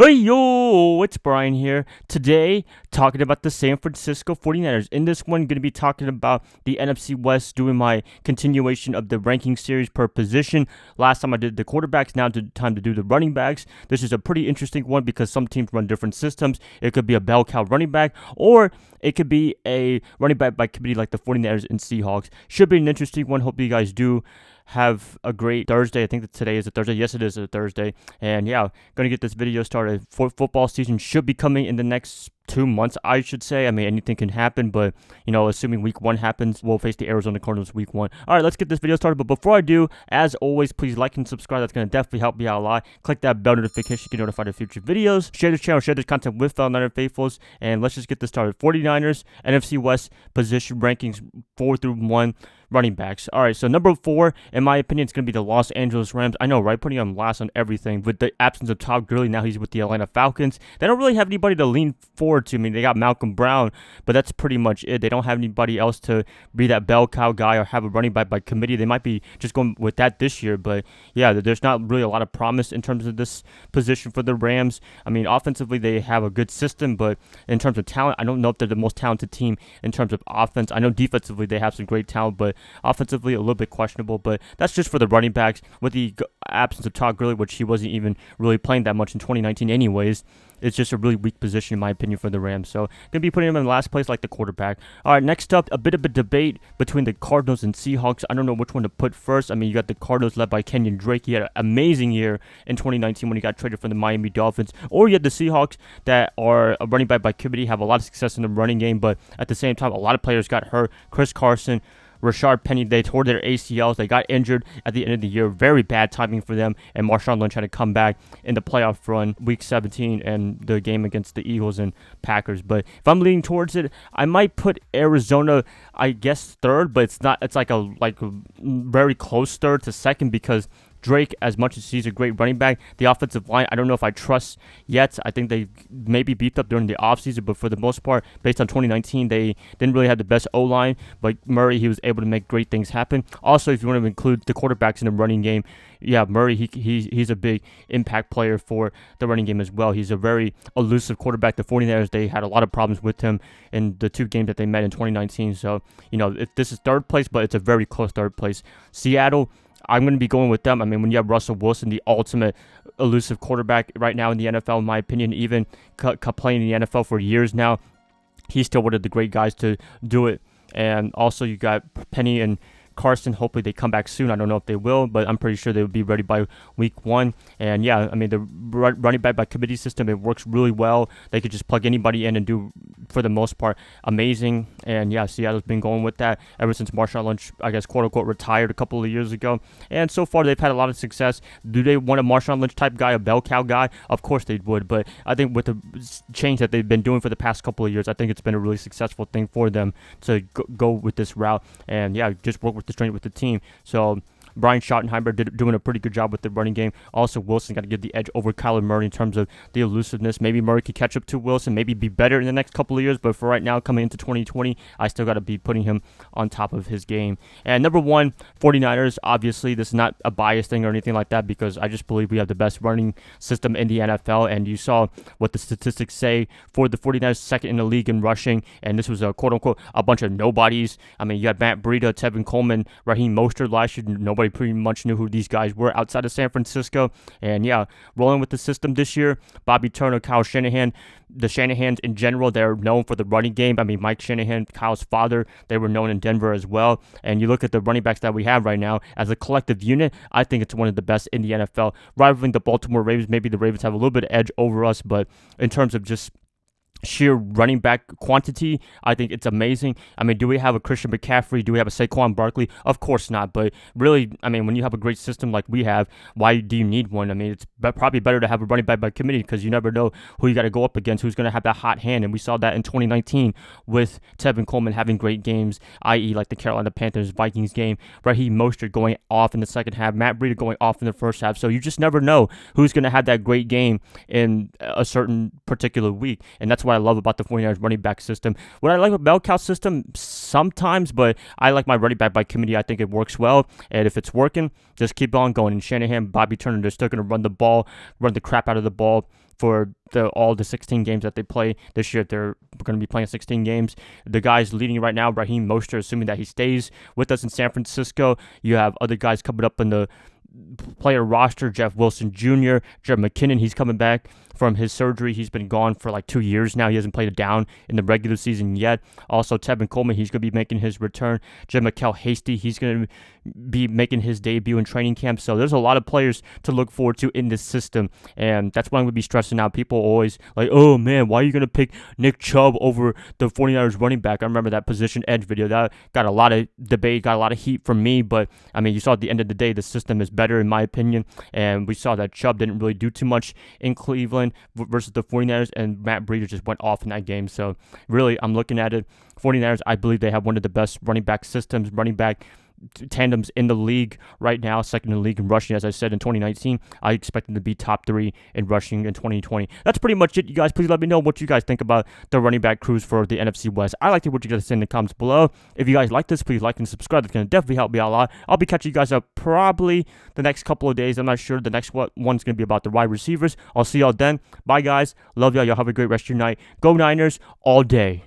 Hey yo, it's Brian here. Today, talking about the San Francisco 49ers. In this one, going to be talking about the NFC West, doing my continuation of the ranking series per position. Last time I did the quarterbacks, now time to do the running backs. This is a pretty interesting one because some teams run different systems. It could be a bell cow running back, or it could be a running back by committee like the 49ers and Seahawks. Should be an interesting one. Hope you guys do have a great Thursday. I think that today is a Thursday. Yes, it is a Thursday. And yeah, going to get this video started. Football season should be coming in the next 2 months, I should say. I mean, anything can happen, but, assuming week 1 happens, we'll face the Arizona Cardinals week 1. All right, let's get this video started. But before I do, as always, please like and subscribe. That's going to definitely help me out a lot. Click that bell notification to get notified of future videos. Share this channel, share this content with fellow Niner faithfuls. And let's just get this started. 49ers, NFC West position rankings 4 through 1. Running backs. All right, so number 4, in my opinion, it's going to be the Los Angeles Rams. I know, right? Putting them last on everything. With the absence of Todd Gurley, now he's with the Atlanta Falcons. They don't really have anybody to lean forward to. I mean, they got Malcolm Brown, but that's pretty much it. They don't have anybody else to be that bell cow guy or have a running back by committee. They might be just going with that this year, but yeah, there's not really a lot of promise in terms of this position for the Rams. I mean, offensively, they have a good system, but in terms of talent, I don't know if they're the most talented team in terms of offense. I know defensively they have some great talent, but offensively a little bit questionable. But that's just for the running backs. With the absence of Todd Gurley, which he wasn't even really playing that much in 2019 anyways, it's just a really weak position in my opinion for the Rams. So going to be putting him in last place like the quarterback. All right, next up, a bit of a debate between the Cardinals and Seahawks. I don't know which one to put first. I mean, you got the Cardinals led by Kenyan Drake. He had an amazing year in 2019 when he got traded from the Miami Dolphins. Or you had the Seahawks that are a running back by committee, have a lot of success in the running game, but at the same time, a lot of players got hurt. Chris Carson, Rashard Penny, they tore their ACLs. They got injured at the end of the year. Very bad timing for them. And Marshawn Lynch had to come back in the playoff run, Week 17, and the game against the Eagles and Packers. But if I'm leaning towards it, I might put Arizona, I guess, third. But it's not. It's like a very close third to second because Drake, as much as he's a great running back, the offensive line, I don't know if I trust yet. I think they maybe beefed up during the offseason, but for the most part, based on 2019, they didn't really have the best O-line. But Murray, he was able to make great things happen. Also, if you want to include the quarterbacks in the running game, yeah, Murray, he's a big impact player for the running game as well. He's a very elusive quarterback. The 49ers, they had a lot of problems with him in the 2 games that they met in 2019. So, if this is third place, but it's a very close third place. Seattle, I'm going to be going with them. I mean, when you have Russell Wilson, the ultimate elusive quarterback right now in the NFL, in my opinion, even playing in the NFL for years now, he's still one of the great guys to do it. And also you got Penny and Carson. Hopefully they come back soon. I don't know if they will, but I'm pretty sure they will be ready by week 1. And yeah, I mean, the running back by committee system, it works really well. They could just plug anybody in and do, for the most part, amazing. And yeah, Seattle's been going with that ever since Marshawn Lynch, I guess, quote unquote, retired a couple of years ago. And so far they've had a lot of success. Do they want a Marshawn Lynch type guy, a bell cow guy? Of course they would. But I think with the change that they've been doing for the past couple of years, I think it's been a really successful thing for them to go with this route. And yeah, just work with the strength with the team. So Brian Schottenheimer doing a pretty good job with the running game. Also, Wilson got to give the edge over Kyler Murray in terms of the elusiveness. Maybe Murray could catch up to Wilson, maybe be better in the next couple of years, but for right now, coming into 2020, I still got to be putting him on top of his game. And number 1, 49ers, obviously, this is not a biased thing or anything like that because I just believe we have the best running system in the NFL, and you saw what the statistics say for the 49ers, second in the league in rushing, and this was a quote-unquote a bunch of nobodies. I mean, you had Matt Breida, Tevin Coleman, Raheem Mostert last year. Nobody pretty much knew who these guys were outside of San Francisco. And yeah, rolling with the system this year, Bobby Turner, Kyle Shanahan, the Shanahans in general, they're known for the running game. I mean, Mike Shanahan, Kyle's father, they were known in Denver as well. And you look at the running backs that we have right now, as a collective unit, I think it's one of the best in the NFL. Rivaling the Baltimore Ravens, maybe the Ravens have a little bit of edge over us, but in terms of just sheer running back quantity, I think it's amazing. I mean, do we have a Christian McCaffrey? Do we have a Saquon Barkley? Of course not. But really, I mean, when you have a great system like we have, why do you need one? I mean, it's probably better to have a running back by committee because you never know who you got to go up against, who's going to have that hot hand. And we saw that in 2019 with Tevin Coleman having great games, i.e. like the Carolina Panthers-Vikings game, Raheem Mostert going off in the second half, Matt Breida going off in the first half. So you just never know who's going to have that great game in a certain particular week. And that's why what I love about the 49ers running back system. What I like with bell cow system sometimes, but I like my running back by committee. I think it works well, and if it's working, just keep on going. And Shanahan, Bobby Turner, they're still going to run the ball, run the crap out of the ball for all the 16 games that they play this year. They're going to be playing 16 games. The guys leading right now, Raheem Mostert, assuming that he stays with us in San Francisco. You have other guys coming up in the player roster, Jeff Wilson Jr., Jeff McKinnon, he's coming back from his surgery. He's been gone for like 2 years now. He hasn't played a down in the regular season yet. Also, Tevin Coleman, he's going to be making his return. Jim McKell Hasty, he's going to be making his debut in training camp. So there's a lot of players to look forward to in this system, and that's what I'm going to be stressing out. People always like, oh man, why are you going to pick Nick Chubb over the 49ers running back? I remember that position edge video. That got a lot of debate, got a lot of heat from me, but I mean, you saw at the end of the day, the system is better in my opinion, and we saw that Chubb didn't really do too much in Cleveland versus the 49ers, and Matt Breida just went off in that game. So really, I'm looking at it. 49ers, I believe they have one of the best running back systems, running back tandems in the league right now, second in the league in rushing. As I said, in 2019, I expect them to be top 3 in rushing in 2020. That's pretty much it, you guys. Please let me know what you guys think about the running back cruise for the NFC West. I like to hear what you guys say in the comments below. If you guys like this, please like and subscribe. That's going to definitely help me out a lot. I'll be catching you guys up probably the next couple of days. I'm not sure. The next one's going to be about the wide receivers. I'll see y'all then. Bye, guys. Love y'all. Y'all have a great rest of your night. Go Niners all day.